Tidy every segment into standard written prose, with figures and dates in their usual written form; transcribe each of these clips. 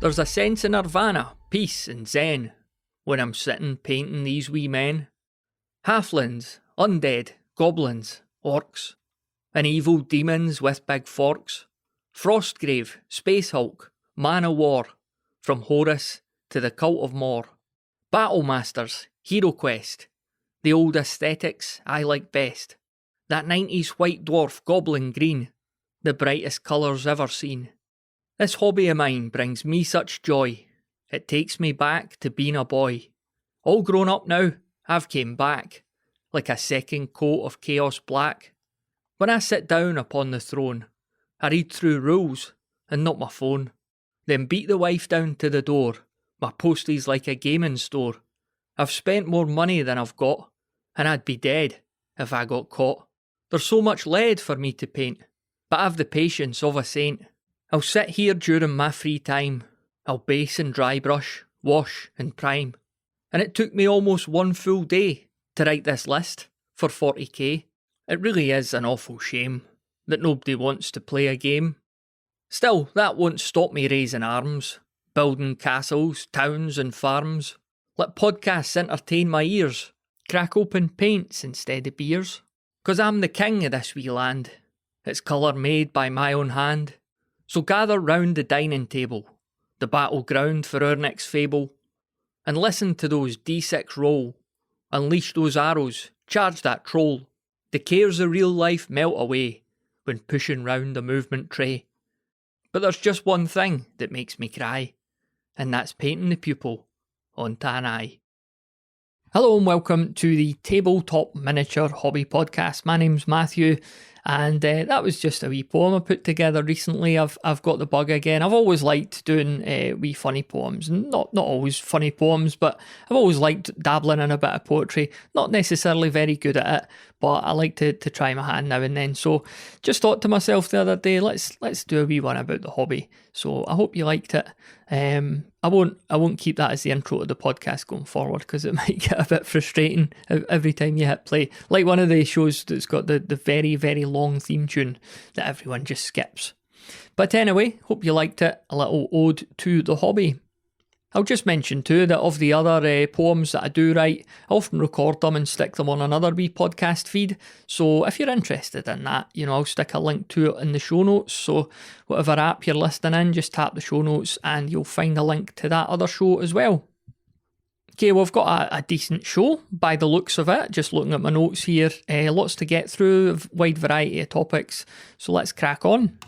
There's a sense of nirvana, peace and zen when I'm sitting painting these wee men. Halflings, undead, goblins, orcs, and evil demons with big forks. Frostgrave, Space Hulk, Man o' War, from Horus to the Cult of Mor. Battle Masters, Hero Quest, the old aesthetics I like best. That 90s white dwarf goblin green, the brightest colours ever seen. This hobby of mine brings me such joy, it takes me back to being a boy. All grown up now, I've came back, like a second coat of chaos black. When I sit down upon the throne, I read through rules, and not my phone. Then beat the wife down to the door, my postie's like a gaming store. I've spent more money than I've got, and I'd be dead if I got caught. There's so much lead for me to paint, but I've the patience of a saint. I'll sit here during my free time, I'll base and dry brush, wash and prime. And it took me almost one full day to write this list for 40k. It really is an awful shame that nobody wants to play a game. Still, that won't stop me raising arms, building castles, towns and farms. Let podcasts entertain my ears, crack open paints instead of beers. 'Cause I'm the king of this wee land, it's colour made by my own hand. So gather round the dining table, the battleground for our next fable, and listen to those D6 roll. Unleash those arrows, charge that troll. The cares of real life melt away when pushing round the movement tray. But there's just one thing that makes me cry, and that's painting the pupil onto an eye. Hello and welcome to the Tabletop Miniature Hobby Podcast. My name's Matthew, and that was just a wee poem I put together recently. I've got the bug again. I've always liked doing wee funny poems, not always funny poems, but I've always liked dabbling in a bit of poetry. Not necessarily very good at it, but I like to try my hand now and then. So just thought to myself the other day, let's do a wee one about the hobby. So I hope you liked it. I won't keep that as the intro to the podcast going forward, because it might get a bit frustrating every time you hit play. Like one of the shows that's got the very, very long theme tune that everyone just skips. But anyway, hope you liked it. A little ode to the hobby. I'll just mention too that of the other poems that I do write, I often record them and stick them on another wee podcast feed. So if you're interested in that, I'll stick a link to it in the show notes. So whatever app you're listening in, just tap the show notes and you'll find a link to that other show as well. Okay, we've got a decent show by the looks of it. Just looking at my notes here, lots to get through, a wide variety of topics. So let's crack on.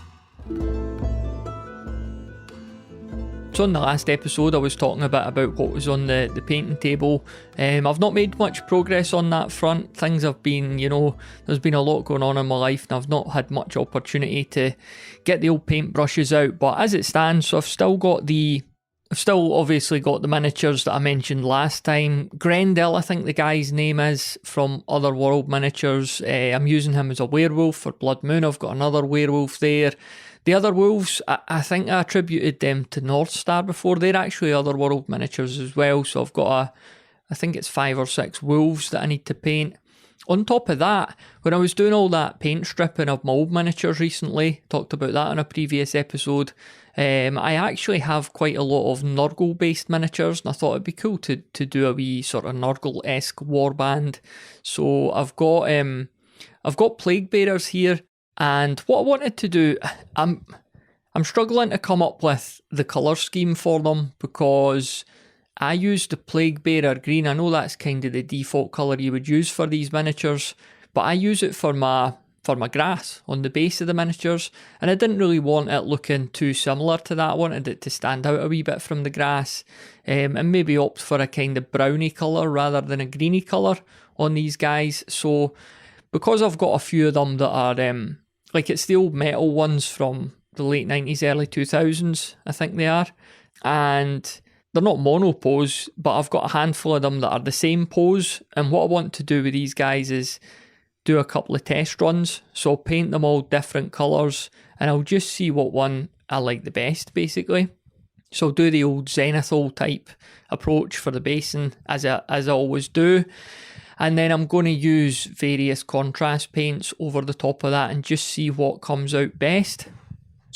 So in the last episode I was talking a bit about what was on the painting table. I've not made much progress on that front. Things have been, there's been a lot going on in my life and I've not had much opportunity to get the old paintbrushes out. But as it stands, so I've still obviously got the miniatures that I mentioned last time. Grendel, I think the guy's name is, from Otherworld Miniatures. I'm using him as a werewolf for Blood Moon. I've got another werewolf there. The other wolves, I think I attributed them to Northstar before. They're actually Otherworld Miniatures as well. So I've got I think it's 5 or 6 wolves that I need to paint. On top of that, when I was doing all that paint stripping of my old miniatures recently, talked about that in a previous episode, I actually have quite a lot of Nurgle based miniatures, and I thought it'd be cool to do a wee sort of Nurgle-esque warband. So I've got Plague Bearers here. And what I wanted to do, I'm struggling to come up with the colour scheme for them, because I used the Plague Bearer green. I know that's kind of the default colour you would use for these miniatures, but I use it for my grass on the base of the miniatures, and I didn't really want it looking too similar to that. I wanted it to stand out a wee bit from the grass, and maybe opt for a kind of browny colour rather than a greeny colour on these guys. So because I've got a few of them that are like it's the old metal ones from the late 90s, early 2000s, I think they are. And they're not mono pose, but I've got a handful of them that are the same pose. And what I want to do with these guys is do a couple of test runs. So I'll paint them all different colours and I'll just see what one I like the best, basically. So I'll do the old Zenithal type approach for the basin, as I always do. And then I'm going to use various contrast paints over the top of that and just see what comes out best.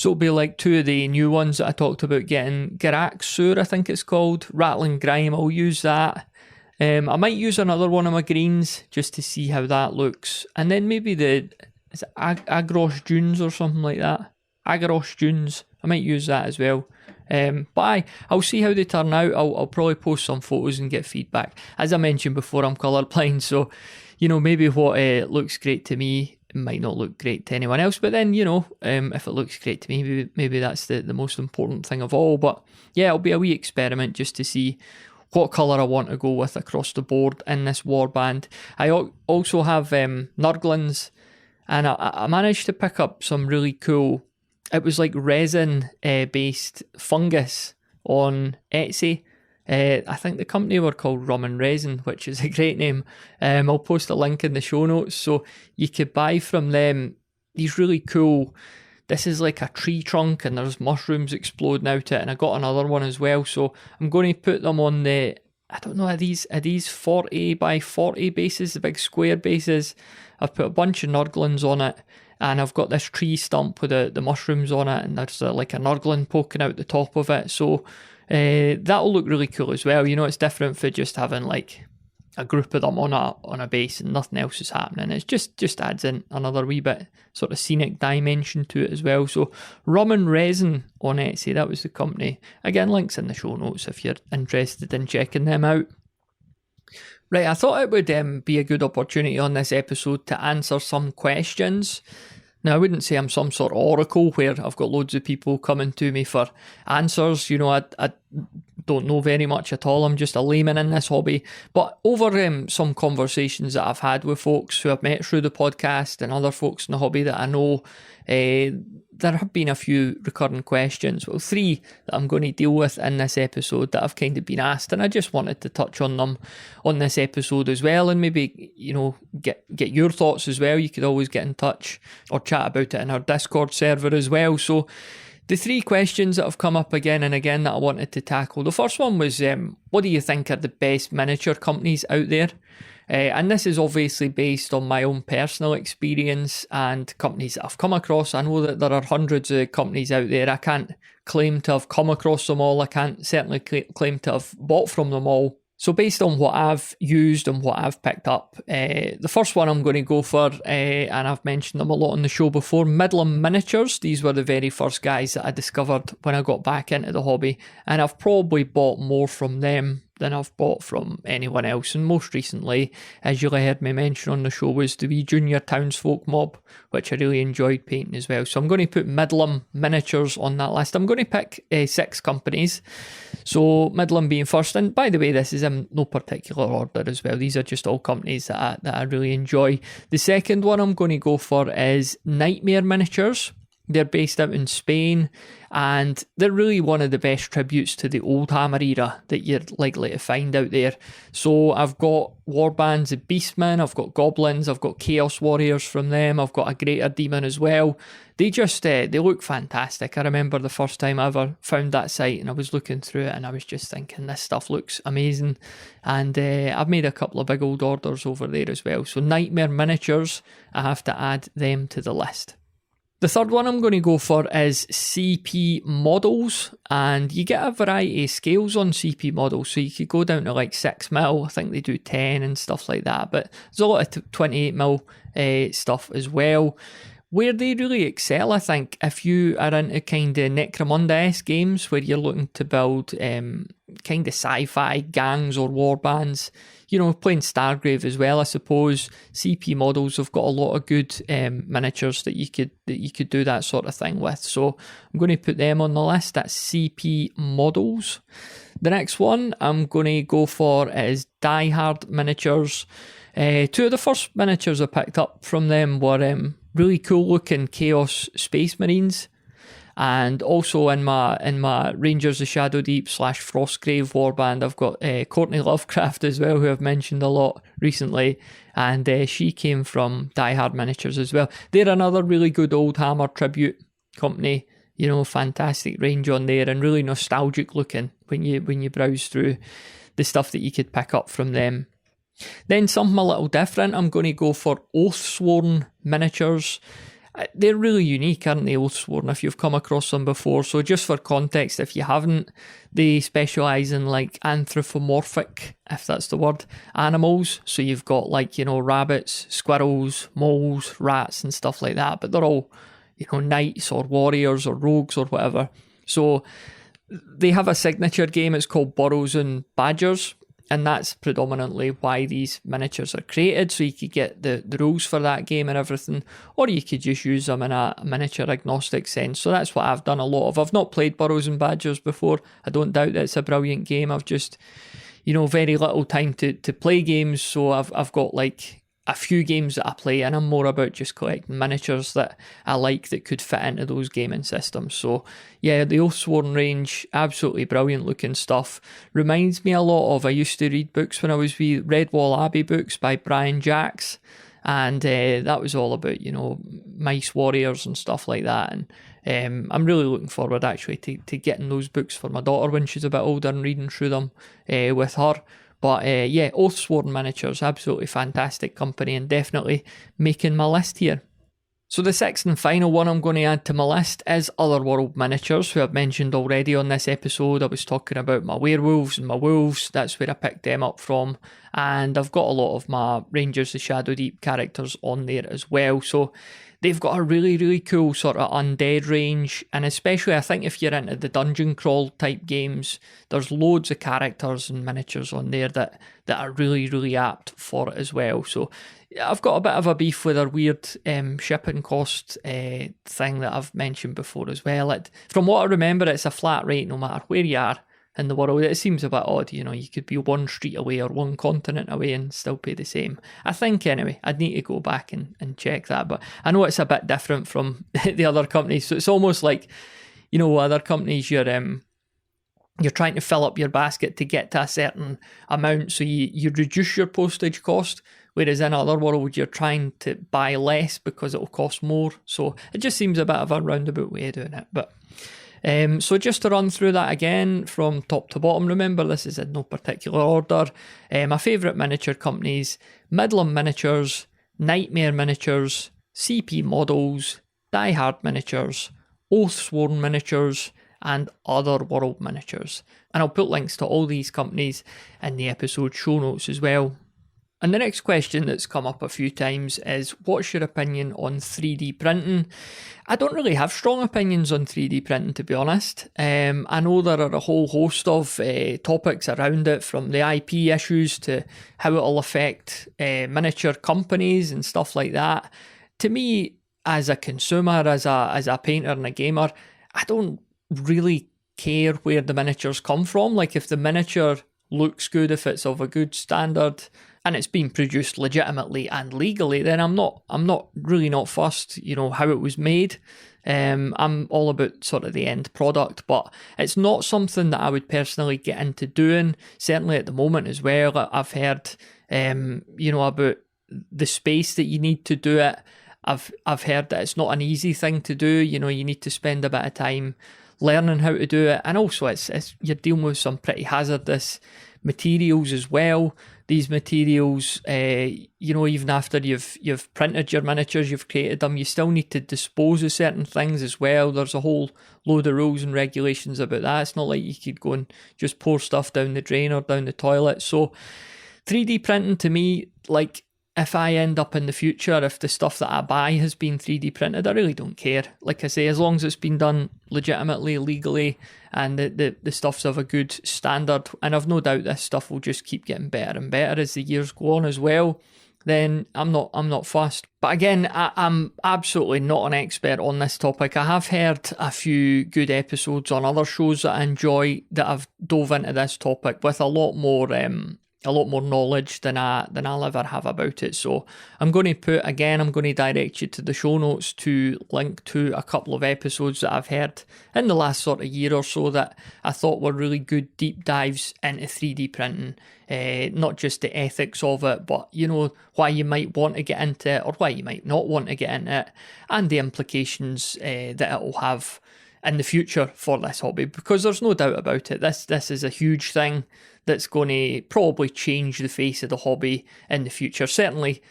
So it'll be like two of the new ones that I talked about getting. Garak Sur, I think it's called. Rattling Grime, I'll use that. I might use another one of my greens just to see how that looks. And then maybe is it Agros Dunes or something like that? Agros Dunes. I might use that as well. But I'll see how they turn out. I'll probably post some photos and get feedback. As I mentioned before, I'm colourblind, so maybe what looks great to me might not look great to anyone else. But then if it looks great to me, maybe that's the most important thing of all. But yeah, it'll be a wee experiment just to see what colour I want to go with across the board in this warband. I also have Nurglings, and I managed to pick up some really cool. It was like resin based fungus on Etsy. I think the company were called Rum and Resin, which is a great name. I'll post a link in the show notes, so you could buy from them these really cool. This is like a tree trunk and there's mushrooms exploding out it, and I got another one as well. So I'm going to put them on the, I don't know, are these 40 by 40 bases, the big square bases. I've put a bunch of Nurglings on it, and I've got this tree stump with the mushrooms on it, and there's like a Nurgling poking out the top of it. So that'll look really cool as well. It's different for just having like a group of them on a base and nothing else is happening. It just adds in another wee bit sort of scenic dimension to it as well. So Rum and Resin on Etsy, that was the company. Again, links in the show notes if you're interested in checking them out. Right, I thought it would be a good opportunity on this episode to answer some questions. Now, I wouldn't say I'm some sort of oracle where I've got loads of people coming to me for answers. I don't know very much at all. I'm just a layman in this hobby. But over some conversations that I've had with folks who I've met through the podcast and other folks in the hobby that I know, there have been a few recurring questions. Well, 3 that I'm going to deal with in this episode that I've kind of been asked, and I just wanted to touch on them on this episode as well, and maybe, get your thoughts as well. You could always get in touch or chat about it in our Discord server as well. So the 3 questions that have come up again and again that I wanted to tackle. The first one was, what do you think are the best miniature companies out there? And this is obviously based on my own personal experience and companies that I've come across. I know that there are hundreds of companies out there. I can't claim to have come across them all. I can't certainly claim to have bought from them all. So based on what I've used and what I've picked up, the first one I'm going to go for, and I've mentioned them a lot on the show before, Midlam Miniatures. These were the very first guys that I discovered when I got back into the hobby, and I've probably bought more from them than I've bought from anyone else. And most recently, as you heard me mention on the show, was the wee junior townsfolk mob, which I really enjoyed painting as well. So I'm going to put Midlam Miniatures on that list. I'm going to pick 6 companies. So Midlam being first, and by the way, this is in no particular order as well. These are just all companies that I really enjoy. The second one I'm going to go for is Nightmare Miniatures. They're based out in Spain, and they're really one of the best tributes to the old Hammer era that you're likely to find out there. So I've got warbands of Beastmen, I've got Goblins, I've got Chaos Warriors from them, I've got a Greater Demon as well. They just, they look fantastic. I remember the first time I ever found that site and I was looking through it and I was just thinking, this stuff looks amazing. And I've made a couple of big old orders over there as well. So Nightmare Miniatures, I have to add them to the list. The third one I'm going to go for is CP Models, and you get a variety of scales on CP Models, so you could go down to like 6mm, I think they do 10 and stuff like that, but there's a lot of 28mm stuff as well. Where they really excel, I think, if you are into kind of Necromunda-esque games where you're looking to build kind of sci-fi gangs or warbands, playing Stargrave as well, I suppose. CP Models have got a lot of good miniatures that you could do that sort of thing with. So I'm going to put them on the list. That's CP Models. The next one I'm going to go for is Die Hard Miniatures. 2 of the first miniatures I picked up from them were really cool looking Chaos Space Marines, and also in my Rangers of Shadow Deep / Frostgrave warband I've got Courtney Lovecraft as well, who I've mentioned a lot recently, and she came from Die Hard Miniatures as well. They're another really good old Hammer tribute company, fantastic range on there and really nostalgic looking when you browse through the stuff that you could pick up from them. Then something a little different, I'm going to go for Oathsworn Miniatures. They're really unique, aren't they, Oathsworn, if you've come across them before. So just for context, if you haven't, they specialise in like anthropomorphic, if that's the word, animals. So you've got like, rabbits, squirrels, moles, rats and stuff like that. But they're all, knights or warriors or rogues or whatever. So they have a signature game, it's called Burrows and Badgers. And that's predominantly why these miniatures are created, so you could get the rules for that game and everything, or you could just use them in a miniature agnostic sense. So that's what I've done a lot of. I've not played Burrows and Badgers before. I don't doubt that it's a brilliant game. I've just, very little time to play games, so I've got like a few games that I play, and I'm more about just collecting miniatures that I like that could fit into those gaming systems. So yeah, the Oathsworn range, absolutely brilliant looking stuff. Reminds me a lot of, I used to read books when I was with Redwall Abbey books by Brian Jacks, and that was all about, mice warriors and stuff like that. And I'm really looking forward actually to getting those books for my daughter when she's a bit older and reading through them with her. But yeah, Oathsworn Miniatures, absolutely fantastic company and definitely making my list here. So the sixth and final one I'm going to add to my list is Otherworld Miniatures, who I've mentioned already on this episode. I was talking about my werewolves and my wolves, that's where I picked them up from. And I've got a lot of my Rangers of Shadowdeep characters on there as well. So they've got a really, really cool sort of undead range, and especially I think if you're into the dungeon crawl type games, there's loads of characters and miniatures on there that are really, really apt for it as well. So I've got a bit of a beef with their weird shipping cost thing that I've mentioned before as well. From what I remember, it's a flat rate no matter where you are in the world. It seems a bit odd, you could be one street away or one continent away and still pay the same. I think anyway, I'd need to go back and check that, but I know it's a bit different from the other companies. So it's almost like, other companies you're trying to fill up your basket to get to a certain amount, so you reduce your postage cost, whereas in Otherworld you're trying to buy less because it'll cost more. So it just seems a bit of a roundabout way of doing it, but so just to run through that again from top to bottom, remember this is in no particular order. My favourite miniature companies: Midland Miniatures, Nightmare Miniatures, CP Models, Die Hard Miniatures, Oathsworn Miniatures, and Otherworld Miniatures. And I'll put links to all these companies in the episode show notes as well. And the next question that's come up a few times is, what's your opinion on 3D printing? I don't really have strong opinions on 3D printing, to be honest. I know there are a whole host of topics around it, from the IP issues to how it'll affect miniature companies and stuff like that. To me, as a consumer, as a painter and a gamer, I don't really care where the miniatures come from. Like, if the miniature looks good, if it's of a good standard, and it's been produced legitimately and legally, then I'm not really not fussed, how it was made. I'm all about sort of the end product, but it's not something that I would personally get into doing, certainly at the moment as well. I've heard, about the space that you need to do it. I've heard that it's not an easy thing to do. You need to spend a bit of time learning how to do it, and also it's you're dealing with some pretty hazardous materials as well. These materials, even after you've printed your miniatures, you've created them, you still need to dispose of certain things as well. There's a whole load of rules and regulations about that. It's not like you could go and just pour stuff down the drain or down the toilet. So 3D printing, to me, like, if I end up in the future, if the stuff that I buy has been 3D printed, I really don't care. Like I say, as long as it's been done legitimately, legally, and the stuff's of a good standard, and I've no doubt this stuff will just keep getting better and better as the years go on as well, then I'm not fussed. But again, I'm absolutely not an expert on this topic. I have heard a few good episodes on other shows that I enjoy that have dove into this topic with a lot more knowledge than I'll ever have about it. So I'm going to direct you to the show notes to link to a couple of episodes that I've heard in the last sort of year or so that I thought were really good deep dives into 3D printing. Not just the ethics of it, but why you might want to get into it or why you might not want to get into it, and the implications that it will have in the future for this hobby, because there's no doubt about it. This is a huge thing that's going to probably change the face of the hobby in the future. Certainly,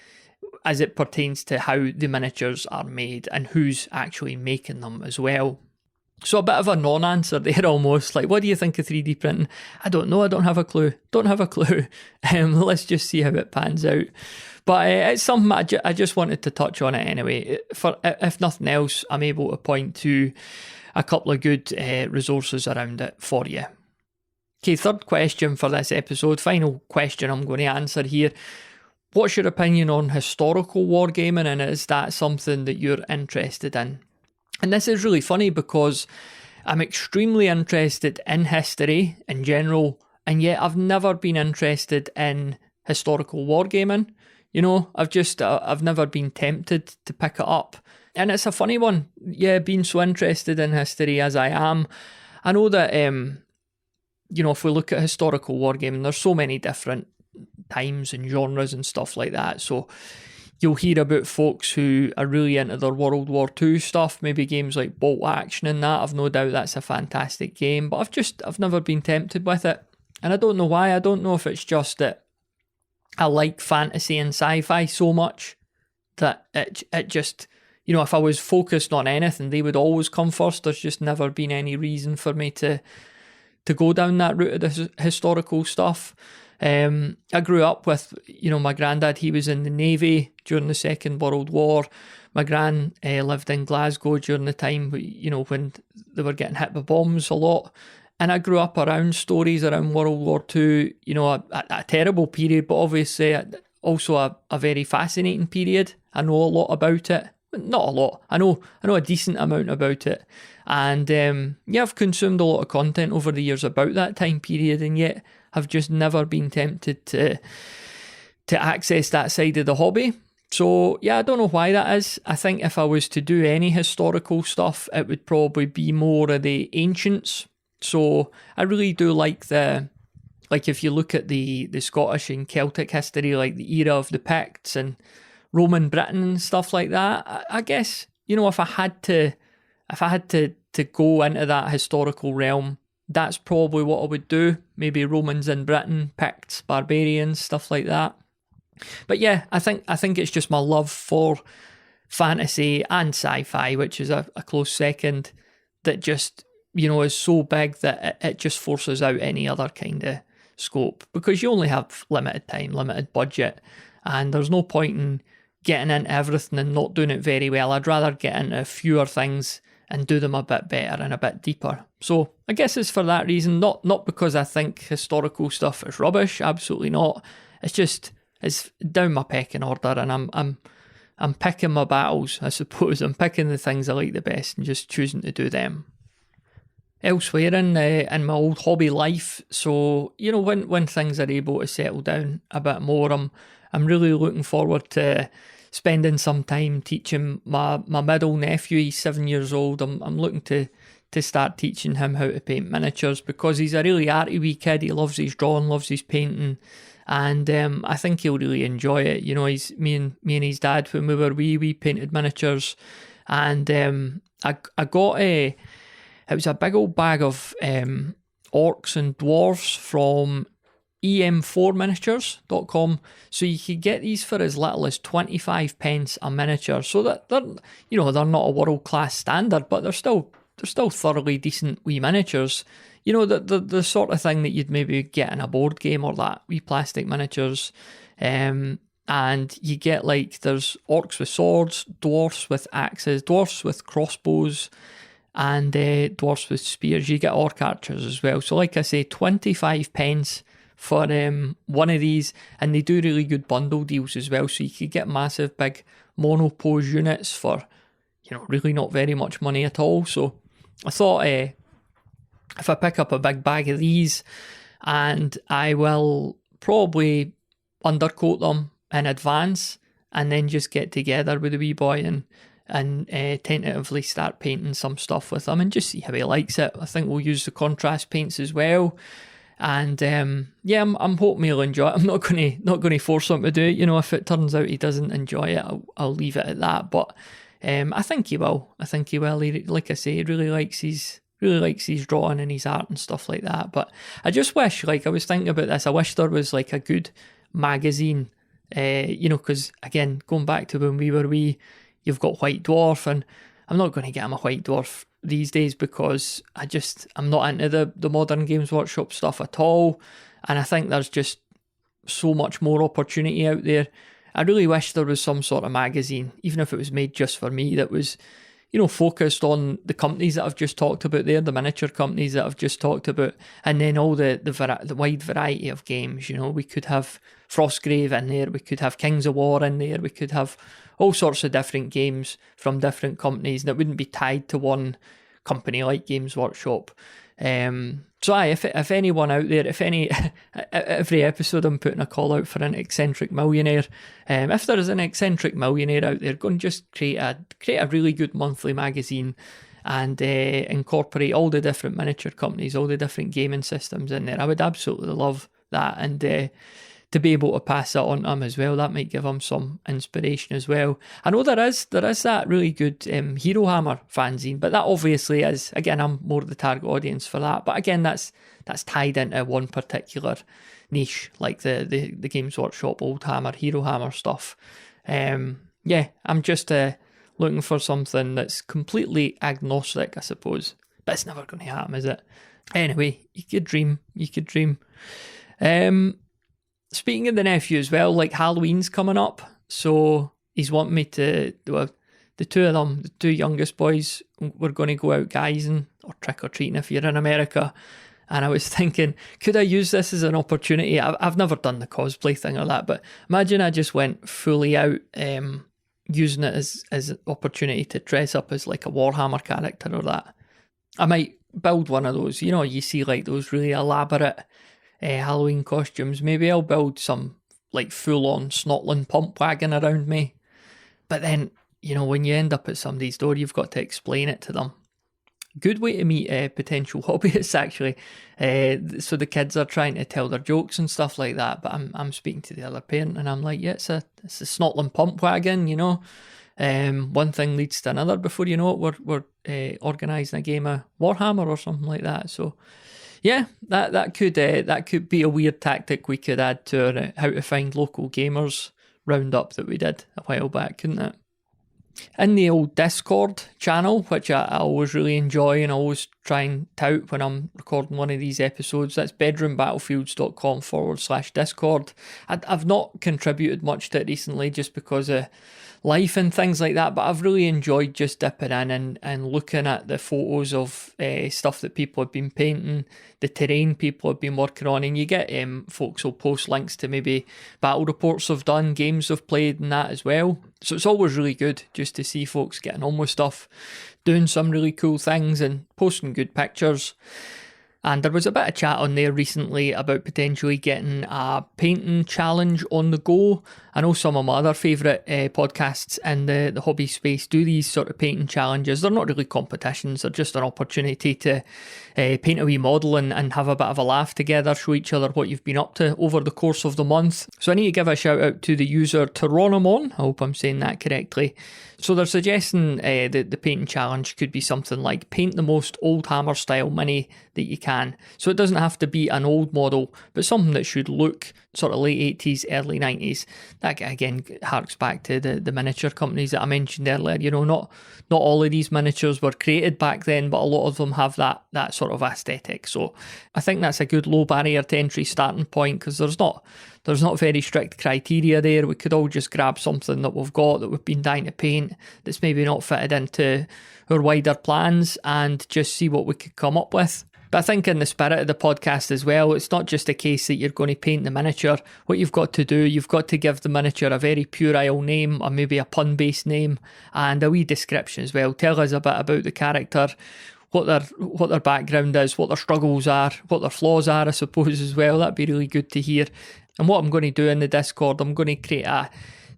as it pertains to how the miniatures are made and who's actually making them as well. So a bit of a non-answer there almost, like, what do you think of 3D printing? I don't know, I don't have a clue. Let's just see how it pans out. But it's something I just wanted to touch on it anyway. For if nothing else, I'm able to point to a couple of good resources around it for you. Okay, third question for this episode, final question I'm going to answer here. What's your opinion on historical wargaming, and is that something that you're interested in? And this is really funny because I'm extremely interested in history in general, and yet I've never been interested in historical wargaming. You know, I've never been tempted to pick it up. And it's a funny one. Yeah, being so interested in history as I am, I know that, you know, if we look at historical wargaming, there's so many different times and genres and stuff like that. So you'll hear about folks who are really into their World War II stuff, maybe games like Bolt Action and that. I've no doubt that's a fantastic game, but I've never been tempted with it. And I don't know why. I don't know if it's just that I like fantasy and sci-fi so much that it just, you know, if I was focused on anything, they would always come first. There's just never been any reason for me to go down that route of the historical stuff. I grew up with, you know, my granddad, he was in the Navy during the Second World War. My gran lived in Glasgow during the time, you know, when they were getting hit by bombs a lot. And I grew up around stories around World War II, you know, a terrible period, but obviously also a very fascinating period. I know a lot about it. Not a lot. I know a decent amount about it. And yeah, I've consumed a lot of content over the years about that time period, and yet I've just never been tempted to access that side of the hobby. So yeah, I don't know why that is. I think if I was to do any historical stuff, it would probably be more of the ancients. So I really do like if you look at the Scottish and Celtic history, like the era of the Picts and Roman Britain and stuff like that. I guess, you know, if I had to go into that historical realm, that's probably what I would do. Maybe Romans in Britain, Picts, barbarians, stuff like that. But yeah, I think it's just my love for fantasy and sci-fi, which is a close second, that just, you know, is so big that it just forces out any other kind of scope, because you only have limited time, limited budget, and there's no point in getting into everything and not doing it very well. I'd rather get into fewer things and do them a bit better and a bit deeper. So I guess it's for that reason, not because I think historical stuff is rubbish, absolutely not. It's just, it's down my pecking order, and I'm picking my battles, I suppose. I'm picking the things I like the best and just choosing to do them. Elsewhere in my old hobby life, so, you know, when things are able to settle down a bit more, I'm really looking forward to spending some time teaching my middle nephew. He's 7 years old. I'm looking to start teaching him how to paint miniatures, because he's a really arty wee kid. He loves his drawing, loves his painting, and I think he'll really enjoy it. You know, me and his dad, when we were wee, we painted miniatures, and I got it was a big old bag of orcs and dwarves from em4miniatures.com. So you could get these for as little as 25 pence a miniature. So that they're not a world class standard, but they're still thoroughly decent wee miniatures. You know, the sort of thing that you'd maybe get in a board game, or that wee plastic miniatures. And you get, like, there's orcs with swords, dwarfs with axes, dwarfs with crossbows, and dwarfs with spears. You get orc archers as well. So like I say, 25 pence for one of these, and they do really good bundle deals as well. So you could get massive big monopose units for, you know, really not very much money at all. So I thought, if I pick up a big bag of these, and I will probably undercoat them in advance, and then just get together with the wee boy and tentatively start painting some stuff with him and just see how he likes it. I think we'll use the contrast paints as well, and yeah, I'm hoping he'll enjoy it. I'm not going to force him to do it. You know, if it turns out he doesn't enjoy it, I'll leave it at that. But I think he will. He, like I say, he really likes his drawing and his art and stuff like that. But I just wish, like, I was thinking about this, I wish there was like a good magazine Because again, going back to when we were wee, you've got White Dwarf, and I'm not going to get him a White Dwarf these days because I'm not into the modern Games Workshop stuff at all, and I think there's just so much more opportunity out there. I really wish there was some sort of magazine, even if it was made just for me, that was, focused on the companies that I've just talked about there, the miniature companies that I've just talked about, and then all the wide variety of games. We could have Frostgrave in there, we could have Kings of War in there, we could have all sorts of different games from different companies that wouldn't be tied to one company like Games Workshop. So if anyone out there, every episode I'm putting a call out for an eccentric millionaire. If there is an eccentric millionaire out there, go and just create a really good monthly magazine and incorporate all the different miniature companies, all the different gaming systems in there. I would absolutely love that, and to be able to pass that on to him as well. That might give him some inspiration as well. I know there is that really good Hero Hammer fanzine, but that obviously is, again, I'm more the target audience for that. But again, that's tied into one particular niche, like the Games Workshop Old Hammer, Hero Hammer stuff. I'm just looking for something that's completely agnostic, I suppose. But it's never going to happen, is it? Anyway, you could dream. Speaking of the nephew as well, like Halloween's coming up, so he's wanting me to do the two of them, the two youngest boys, we're going to go out guising or trick-or-treating if you're in America. And I was thinking, could I use this as an opportunity? I've never done the cosplay thing or that, but imagine I just went fully out using it as an opportunity to dress up as like a Warhammer character or that. I might build one of those, you see like those really elaborate Halloween costumes. Maybe I'll build some like full-on Snotling pump wagon around me. But then, when you end up at somebody's door, you've got to explain it to them. Good way to meet potential hobbyists, actually. So the kids are trying to tell their jokes and stuff like that, but I'm speaking to the other parent and I'm like, yeah, it's a Snotling pump wagon, One thing leads to another. Before you know it, we're organising a game of Warhammer or something like that. So yeah, that could be a weird tactic we could add to our How to Find Local Gamers roundup that we did a while back, couldn't it? In the old Discord channel, which I always really enjoy and always try and tout when I'm recording one of these episodes, that's bedroombattlefields.com/Discord. I've not contributed much to it recently just because of life and things like that, but I've really enjoyed just dipping in and looking at the photos of stuff that people have been painting, the terrain people have been working on, and you get folks will post links to maybe battle reports they've done, games they've played and that as well. So it's always really good just to see folks getting on with stuff, doing some really cool things and posting good pictures. And there was a bit of chat on there recently about potentially getting a painting challenge on the go. I know some of my other favourite podcasts in the hobby space do these sort of painting challenges. They're not really competitions, they're just an opportunity to paint a wee model and have a bit of a laugh together, show each other what you've been up to over the course of the month. So I need to give a shout out to the user Teronomon, I hope I'm saying that correctly. So they're suggesting the painting challenge could be something like paint the most Old Hammer style mini that you can. So it doesn't have to be an old model, but something that should look sort of late 80s, early 90s. That again harks back to the miniature companies that I mentioned earlier. Not all of these miniatures were created back then, but a lot of them have that sort of aesthetic. So I think that's a good low barrier to entry starting point, because there's not very strict criteria there. We could all just grab something that we've got, that we've been dying to paint, that's maybe not fitted into our wider plans, and just see what we could come up with. But I think in the spirit of the podcast as well, it's not just a case that you're going to paint the miniature. What you've got to do, you've got to give the miniature a very puerile name, or maybe a pun-based name, and a wee description as well. Tell us a bit about the character, what their background is, what their struggles are, what their flaws are, I suppose, as well. That'd be really good to hear. And what I'm going to do in the Discord, I'm going to create a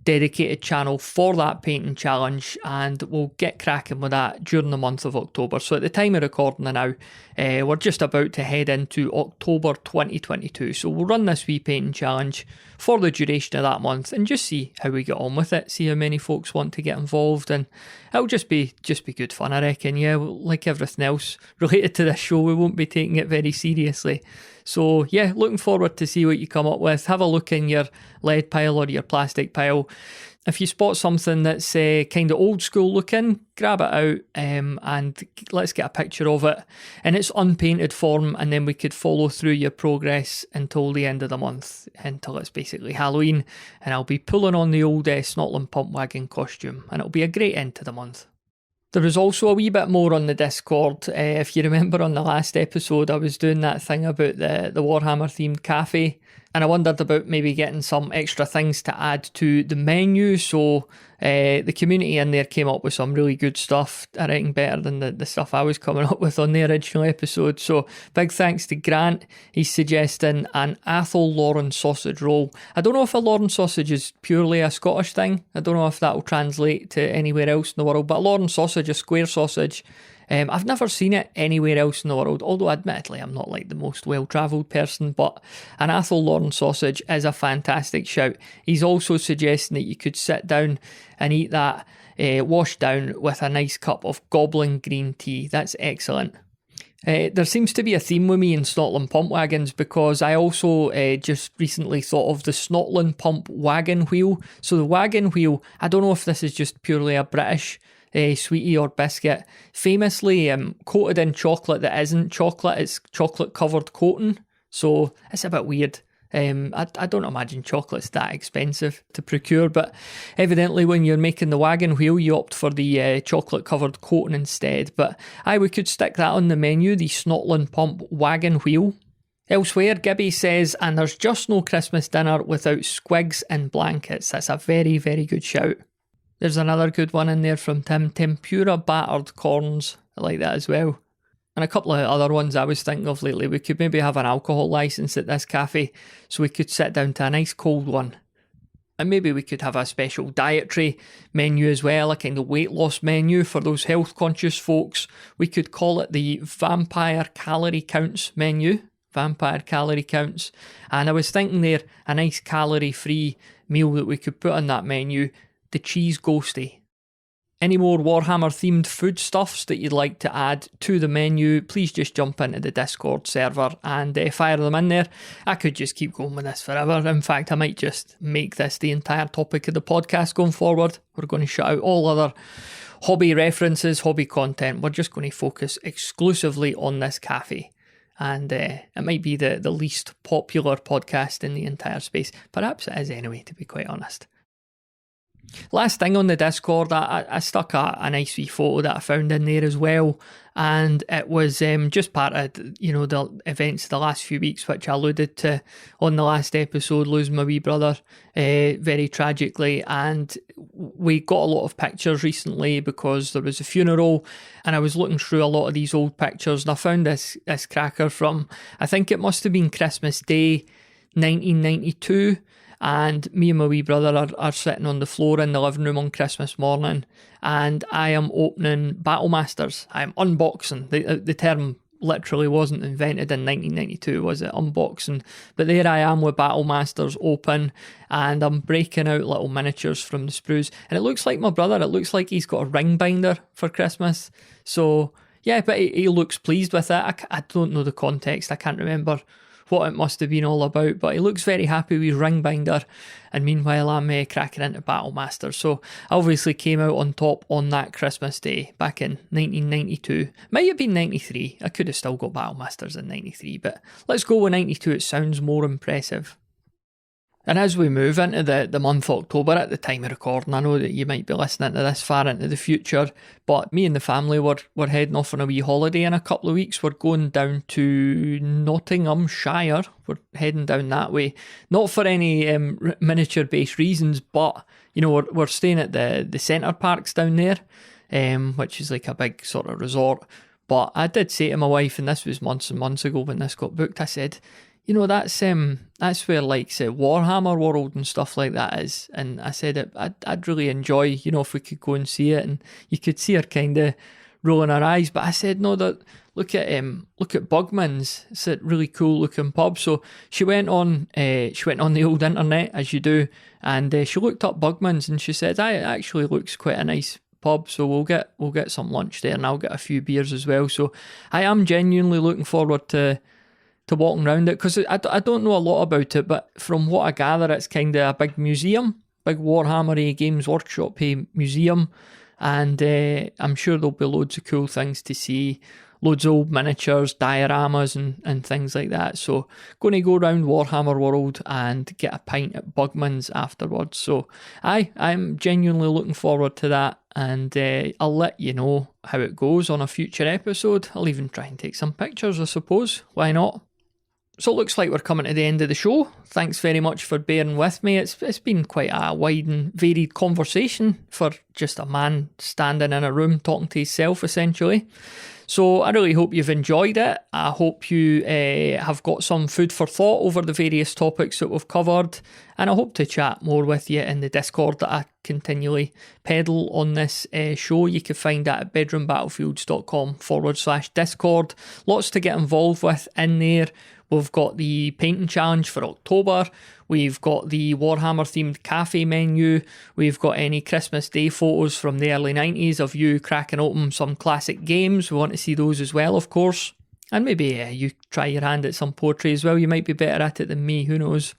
dedicated channel for that painting challenge, and we'll get cracking with that during the month of October. So at the time of recording now, we're just about to head into October 2022. So we'll run this wee painting challenge for the duration of that month and just see how we get on with it, see how many folks want to get involved, and it'll just be good fun, I reckon. Yeah, like everything else related to this show, we won't be taking it very seriously. So yeah, looking forward to see what you come up with. Have a look in your lead pile or your plastic pile. If you spot something that's kind of old school looking, grab it out and let's get a picture of it in its unpainted form, and then we could follow through your progress until the end of the month, until it's basically Halloween, and I'll be pulling on the old Snotling Pump Wagon costume, and it'll be a great end to the month. There was also a wee bit more on the Discord. If you remember on the last episode, I was doing that thing about the Warhammer themed cafe, and I wondered about maybe getting some extra things to add to the menu. So the community in there came up with some really good stuff, I reckon better than the stuff I was coming up with on the original episode. So big thanks to Grant. He's suggesting an Athol Lauren sausage roll. I don't know if a Lauren sausage is purely a Scottish thing. I don't know if that will translate to anywhere else in the world, but a Lauren sausage, a square sausage, I've never seen it anywhere else in the world, although admittedly I'm not like the most well-travelled person, but an Athol Lauren sausage is a fantastic shout. He's also suggesting that you could sit down and eat that washed down with a nice cup of goblin green tea. That's excellent. There seems to be a theme with me in Snotling Pump Wagons, because I also just recently thought of the Snotling Pump Wagon Wheel. So the wagon wheel, I don't know if this is just purely a British sweetie or biscuit, famously coated in chocolate that isn't chocolate, it's chocolate covered coating, so it's a bit weird. I don't imagine chocolate's that expensive to procure, but evidently when you're making the wagon wheel you opt for the chocolate covered coating instead. But we could stick that on the menu, the Snotling Pump Wagon Wheel. Elsewhere, Gibby says, and there's just no Christmas dinner without squigs and blankets. That's a very, very good shout. There's another good one in there from Tim, tempura battered corns. I like that as well. And a couple of other ones I was thinking of lately. We could maybe have an alcohol licence at this cafe, so we could sit down to a nice cold one. And maybe we could have a special dietary menu as well, a kind of weight loss menu for those health conscious folks. We could call it the Vampire Calorie Counts menu. Vampire Calorie Counts. And I was thinking there, a nice calorie free meal that we could put on that menu, the Cheese Ghosty. Any more Warhammer themed foodstuffs that you'd like to add to the menu, please just jump into the Discord server and fire them in there. I could just keep going with this forever. In fact, I might just make this the entire topic of the podcast going forward. We're going to shut out all other hobby references, hobby content. We're just going to focus exclusively on this cafe. And it might be the least popular podcast in the entire space. Perhaps it is anyway, to be quite honest. Last thing on the Discord, I stuck a nice wee photo that I found in there as well, and it was just part of the events of the last few weeks, which I alluded to on the last episode, losing my wee brother very tragically. And we got a lot of pictures recently because there was a funeral, and I was looking through a lot of these old pictures, and I found this cracker from, I think it must have been Christmas Day 1992. And me and my wee brother are sitting on the floor in the living room on Christmas morning, and I am opening Battlemasters. I am unboxing. The term literally wasn't invented in 1992, was it? Unboxing. But there I am with Battlemasters open, and I'm breaking out little miniatures from the sprues. And it looks like my brother, it looks like he's got a ring binder for Christmas. So, yeah, but he looks pleased with it. I don't know the context. I can't remember what it must have been all about, but he looks very happy with ring binder, and meanwhile I'm cracking into Battlemasters. So I obviously came out on top on that Christmas Day back in 1992. Might have been 93, I could have still got Battlemasters in 93, but let's go with 92, it sounds more impressive. And as we move into the month October at the time of recording, I know that you might be listening to this far into the future, but me and the family were heading off on a wee holiday in a couple of weeks. We're going down to Nottinghamshire. We're heading down that way. Not for any miniature-based reasons, but we're staying at the Centre Parks down there, which is like a big sort of resort. But I did say to my wife, and this was months and months ago when this got booked, I said, that's where like say Warhammer World and stuff like that is, and I said I'd really enjoy if we could go and see it. And you could see her kind of rolling her eyes, but I said no, that look at Bugman's, it's a really cool looking pub. So she went on the old internet, as you do, and she looked up Bugman's, and she said it actually looks quite a nice pub, so we'll get some lunch there, and I'll get a few beers as well. So I am genuinely looking forward to walking around it, because I don't know a lot about it, but from what I gather, it's kind of a big museum, big Warhammer Games Workshop museum, and I'm sure there'll be loads of cool things to see, loads of old miniatures, dioramas and things like that. So going to go around Warhammer World and get a pint at Bugman's afterwards. So I'm genuinely looking forward to that, and I'll let you know how it goes on a future episode. I'll even try and take some pictures, I suppose. Why not? So it looks like we're coming to the end of the show. Thanks very much for bearing with me. It's been quite a wide and varied conversation for just a man standing in a room talking to himself, essentially. So I really hope you've enjoyed it. I hope you have got some food for thought over the various topics that we've covered. And I hope to chat more with you in the Discord that I continually peddle on this show. You can find that at bedroombattlefields.com/Discord. Lots to get involved with in there. We've got the painting challenge for October. We've got the Warhammer themed cafe menu. We've got any Christmas Day photos from the early 90s of you cracking open some classic games. We want to see those as well, of course. And maybe you try your hand at some poetry as well. You might be better at it than me, who knows.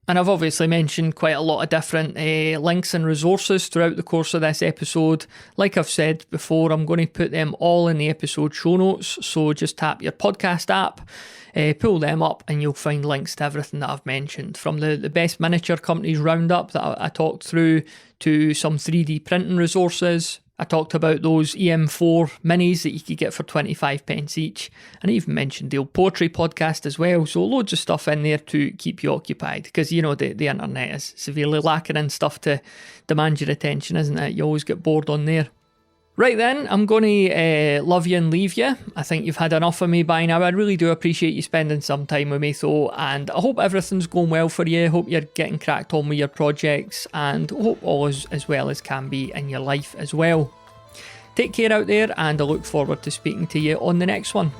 And I've obviously mentioned quite a lot of different links and resources throughout the course of this episode. Like I've said before, I'm going to put them all in the episode show notes. So just tap your podcast app, pull them up, and you'll find links to everything that I've mentioned. From the best miniature companies roundup that I talked through, to some 3D printing resources. I talked about those EM4 minis that you could get for 25 pence each, and I even mentioned the old poetry podcast as well. So loads of stuff in there to keep you occupied, because the internet is severely lacking in stuff to demand your attention, isn't it? You always get bored on there. Right then, I'm going to love you and leave you. I think you've had enough of me by now. I really do appreciate you spending some time with me though, and I hope everything's going well for you. Hope you're getting cracked on with your projects, and hope all is as well as can be in your life as well. Take care out there, and I look forward to speaking to you on the next one.